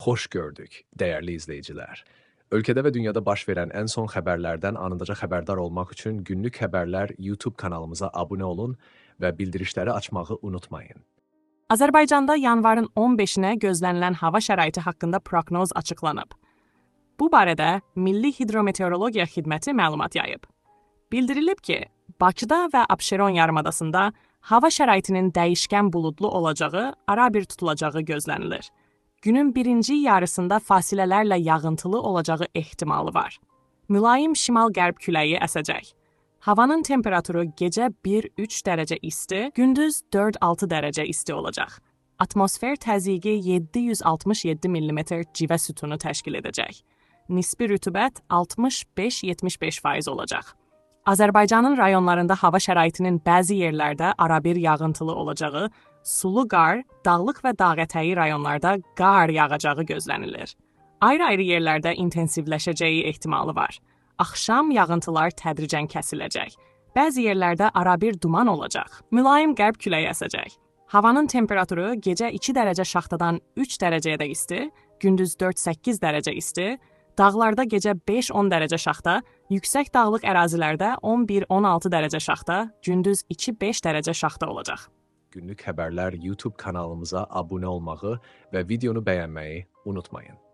Hoş gördük, değerli izleyiciler. Ülkede ve dünyada baş verən ən son xəbərlərdən anındaca xəbərdar olmaq üçün Günlük Xəbərlər YouTube kanalımıza abunə olun və bildirişləri açmağı unutmayın. Azərbaycanda yanvarın 15-nə gözlənilən hava şəraiti haqqında proqnoz açıqlanıb. Bu barədə Milli Hidrometeorologiya Xidməti məlumat yayıb. Bildirilib ki, Bakıda və Abşeron yarımadasında hava şəraitinin dəyişkən buludlu olacağı, arabir tutulacağı gözlənilir. Günün birinci yarısında fasilələrlə yağıntılı olacağı ehtimalı var. Mülayim şimal-qərb küləyi əsəcək. Havanın temperaturu gecə 1-3 dərəcə isti, gündüz 4-6 dərəcə isti olacaq. Atmosfer təzyiqi 767 mm civə sütunu təşkil edəcək. Nisbi rütubət 65-75% olacaq. Azərbaycanın rayonlarında hava şəraitinin bəzi yerlərdə arabir yağıntılı olacağı, sulu qar, dağlıq və dağətəyi rayonlarda qar yağacağı gözlənilir. Ayrı-ayrı yerlərdə intensivləşəcəyi ehtimalı var. Axşam yağıntılar tədricən kəsiləcək. Bəzi yerlərdə arabir duman olacaq. Mülayim qərb küləyi əsəcək. Havanın temperaturu gecə 2 dərəcə şaxtadan 3 dərəcəyə də isti, gündüz 4-8 dərəcə isti, dağlarda gecə 5-10 dərəcə şaxta, yüksək dağlıq ərazilərdə 11-16 dərəcə şaxta, gündüz 2-5 dərəcə şaxta olacaq. Günlük Xəbərlər YouTube kanalımıza abunə olmağı və videonu bəyənməyi unutmayın.